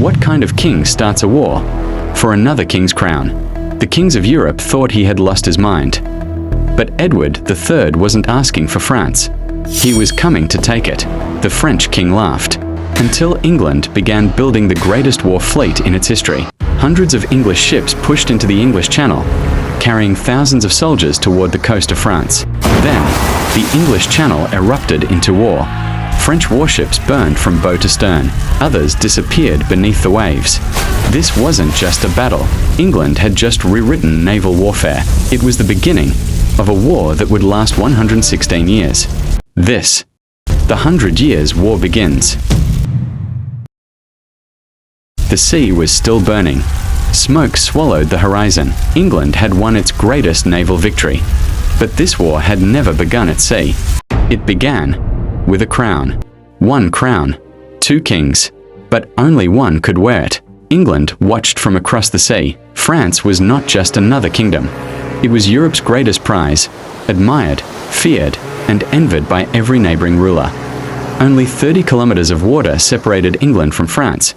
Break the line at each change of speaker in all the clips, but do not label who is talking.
What kind of king starts a war for another king's crown? The kings of Europe thought he had lost his mind. But Edward III wasn't asking for France. He was coming to take it. The French king laughed. Until England began building the greatest war fleet in its history. Hundreds of English ships pushed into the English Channel, carrying thousands of soldiers toward the coast of France. Then, the English Channel erupted into war. French warships burned from bow to stern. Others disappeared beneath the waves. This wasn't just a battle. England had just rewritten naval warfare. It was the beginning of a war that would last 116 years. The 100 Years' War begins. The sea was still burning. Smoke swallowed the horizon. England had won its greatest naval victory. But this war had never begun at sea. It began with a crown. One crown. Two kings. But only one could wear it. England watched from across the sea. France was not just another kingdom. It was Europe's greatest prize, admired, feared, and envied by every neighboring ruler. Only 30 kilometers of water separated England from France.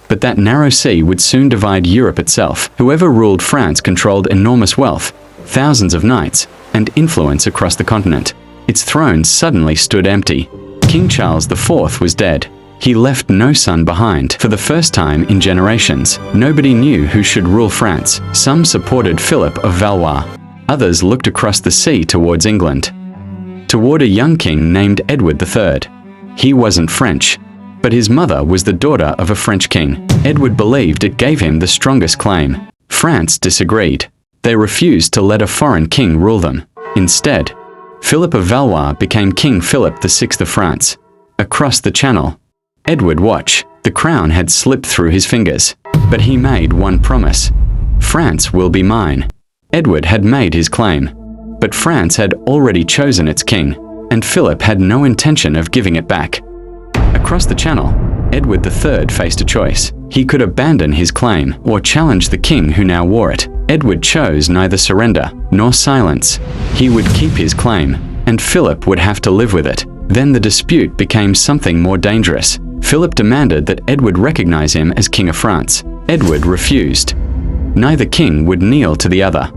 But that narrow sea would soon divide Europe itself. Whoever ruled France controlled enormous wealth, thousands of knights, and influence across the continent. Its throne suddenly stood empty. King Charles IV was dead. He left no son behind. For the first time in generations, nobody knew who should rule France. Some supported Philip of Valois. Others looked across the sea towards England, toward a young king named Edward III. He wasn't French, but his mother was the daughter of a French king. Edward believed it gave him the strongest claim. France disagreed. They refused to let a foreign king rule them. Instead, Philip of Valois became King Philip VI of France. Across the Channel, Edward watched. The crown had slipped through his fingers. But he made one promise. France will be mine. Edward had made his claim. But France had already chosen its king, and Philip had no intention of giving it back. Across the Channel, Edward III faced a choice. He could abandon his claim or challenge the king who now wore it. Edward chose neither surrender nor silence. He would keep his claim, and Philip would have to live with it. Then the dispute became something more dangerous. Philip demanded that Edward recognize him as King of France. Edward refused. Neither king would kneel to the other.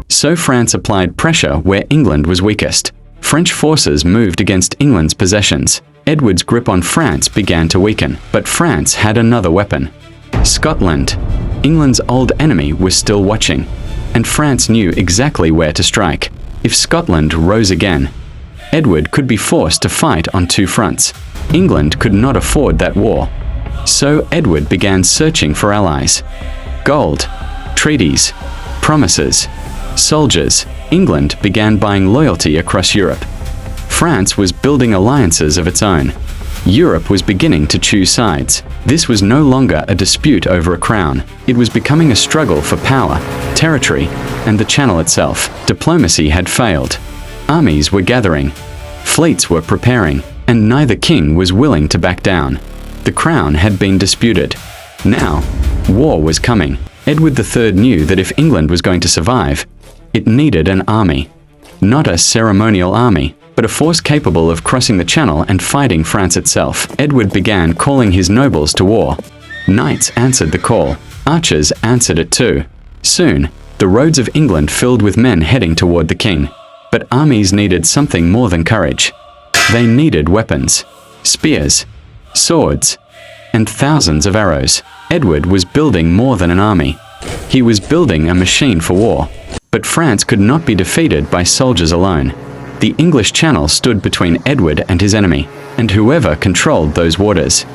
So France applied pressure where England was weakest. French forces moved against England's possessions. Edward's grip on France began to weaken, but France had another weapon. Scotland, England's old enemy, was still watching, and France knew exactly where to strike. If Scotland rose again, Edward could be forced to fight on two fronts. England could not afford that war. So Edward began searching for allies. Gold, treaties, promises, soldiers. England began buying loyalty across Europe. France was building alliances of its own. Europe was beginning to choose sides. This was no longer a dispute over a crown. It was becoming a struggle for power, territory, and the Channel itself. Diplomacy had failed. Armies were gathering. Fleets were preparing, and neither king was willing to back down. The crown had been disputed. Now, war was coming. Edward III knew that if England was going to survive, it needed an army. Not a ceremonial army, but a force capable of crossing the Channel and fighting France itself. Edward began calling his nobles to war. Knights answered the call. Archers answered it too. Soon, the roads of England filled with men heading toward the king. But armies needed something more than courage. They needed weapons, spears, swords, and thousands of arrows. Edward was building more than an army. He was building a machine for war. But France could not be defeated by soldiers alone. The English Channel stood between Edward and his enemy, and whoever controlled those waters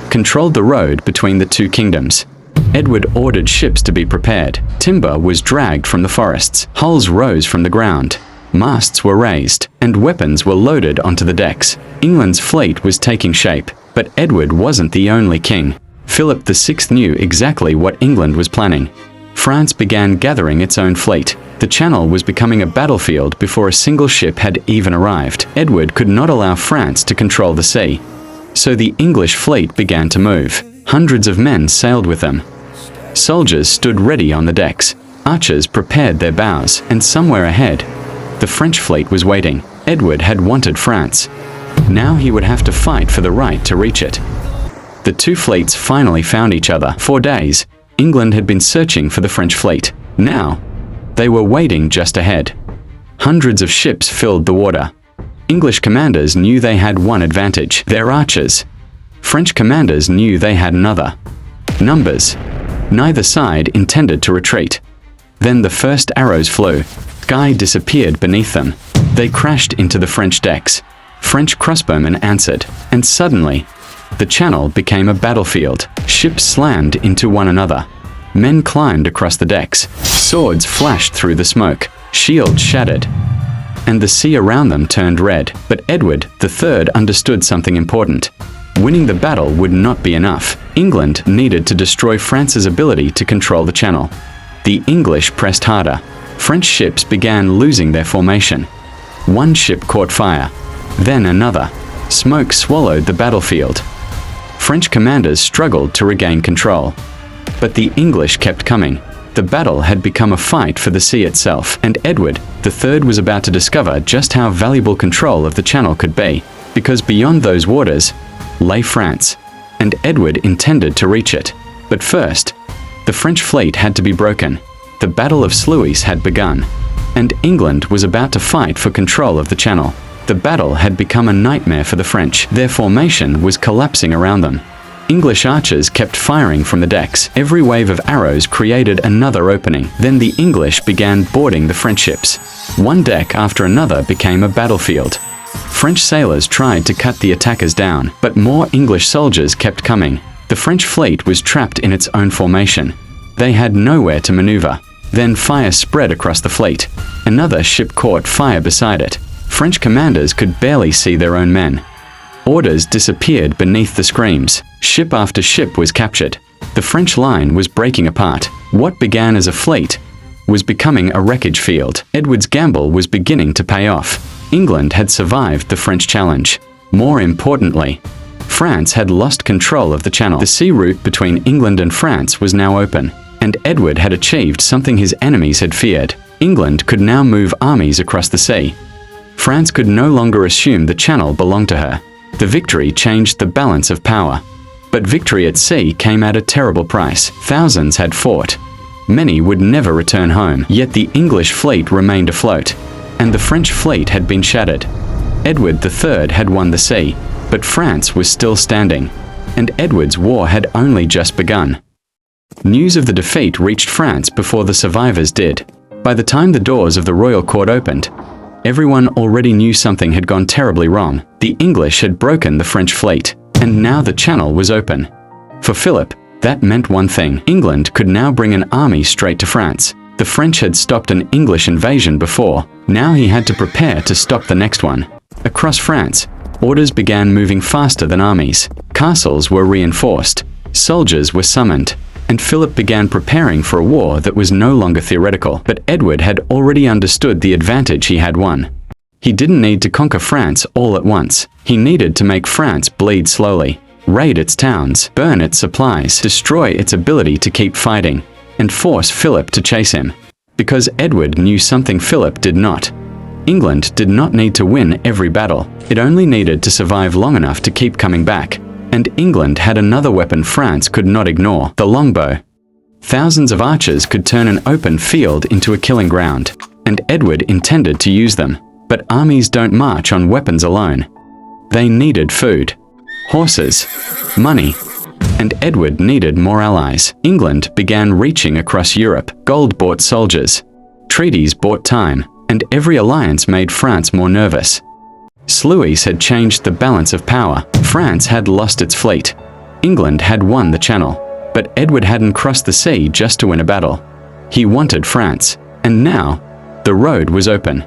controlled the road between the two kingdoms. Edward ordered ships to be prepared. Timber was dragged from the forests. Hulls rose from the ground. Masts were raised, and weapons were loaded onto the decks. England's fleet was taking shape, but Edward wasn't the only king. Philip VI knew exactly what England was planning. France began gathering its own fleet. The Channel was becoming a battlefield before a single ship had even arrived. Edward could not allow France to control the sea. So the English fleet began to move. Hundreds of men sailed with them. Soldiers stood ready on the decks. Archers prepared their bows, and somewhere ahead, the French fleet was waiting. Edward had wanted France. Now he would have to fight for the right to reach it. The two fleets finally found each other. For days, England had been searching for the French fleet. Now, they were waiting just ahead. Hundreds of ships filled the water. English commanders knew they had one advantage: their archers. French commanders knew they had another: numbers. Neither side intended to retreat. Then the first arrows flew. Sky disappeared beneath them. They crashed into the French decks. French crossbowmen answered, and suddenly, the channel became a battlefield. Ships slammed into one another. Men climbed across the decks. Swords flashed through the smoke. Shields shattered. And the sea around them turned red. But Edward III understood something important. Winning the battle would not be enough. England needed to destroy France's ability to control the channel. The English pressed harder. French ships began losing their formation. One ship caught fire, then another. Smoke swallowed the battlefield. French commanders struggled to regain control. But the English kept coming. The battle had become a fight for the sea itself, and Edward III was about to discover just how valuable control of the channel could be, because beyond those waters lay France, and Edward intended to reach it. But first, the French fleet had to be broken. The Battle of Sluys had begun, and England was about to fight for control of the channel. The battle had become a nightmare for the French. Their formation was collapsing around them. English archers kept firing from the decks. Every wave of arrows created another opening. Then the English began boarding the French ships. One deck after another became a battlefield. French sailors tried to cut the attackers down, but more English soldiers kept coming. The French fleet was trapped in its own formation. They had nowhere to maneuver. Then fire spread across the fleet. Another ship caught fire beside it. French commanders could barely see their own men. Orders disappeared beneath the screams. Ship after ship was captured. The French line was breaking apart. What began as a fleet was becoming a wreckage field. Edward's gamble was beginning to pay off. England had survived the French challenge. More importantly, France had lost control of the channel. The sea route between England and France was now open, and Edward had achieved something his enemies had feared. England could now move armies across the sea. France could no longer assume the channel belonged to her. The victory changed the balance of power. But victory at sea came at a terrible price. Thousands had fought. Many would never return home. Yet the English fleet remained afloat, and the French fleet had been shattered. Edward III had won the sea, but France was still standing, and Edward's war had only just begun. News of the defeat reached France before the survivors did. By the time the doors of the royal court opened, everyone already knew something had gone terribly wrong. The English had broken the French fleet, and now the channel was open. For Philip, that meant one thing: England could now bring an army straight to France. The French had stopped an English invasion before. Now he had to prepare to stop the next one. Across France, orders began moving faster than armies. Castles were reinforced. Soldiers were summoned. And Philip began preparing for a war that was no longer theoretical. But Edward had already understood the advantage he had won. He didn't need to conquer France all at once. He needed to make France bleed slowly, raid its towns, burn its supplies, destroy its ability to keep fighting, and force Philip to chase him. Because Edward knew something Philip did not. England did not need to win every battle. It only needed to survive long enough to keep coming back. And England had another weapon France could not ignore: the longbow. Thousands of archers could turn an open field into a killing ground, and Edward intended to use them. But armies don't march on weapons alone. They needed food, horses, money, and Edward needed more allies. England began reaching across Europe. Gold bought soldiers, treaties bought time, and every alliance made France more nervous. Sluys had changed the balance of power. France had lost its fleet. England had won the channel. But Edward hadn't crossed the sea just to win a battle. He wanted France, and now the road was open.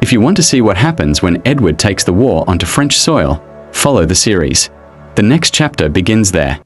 If you want to see what happens when Edward takes the war onto French soil, follow the series. The next chapter begins there.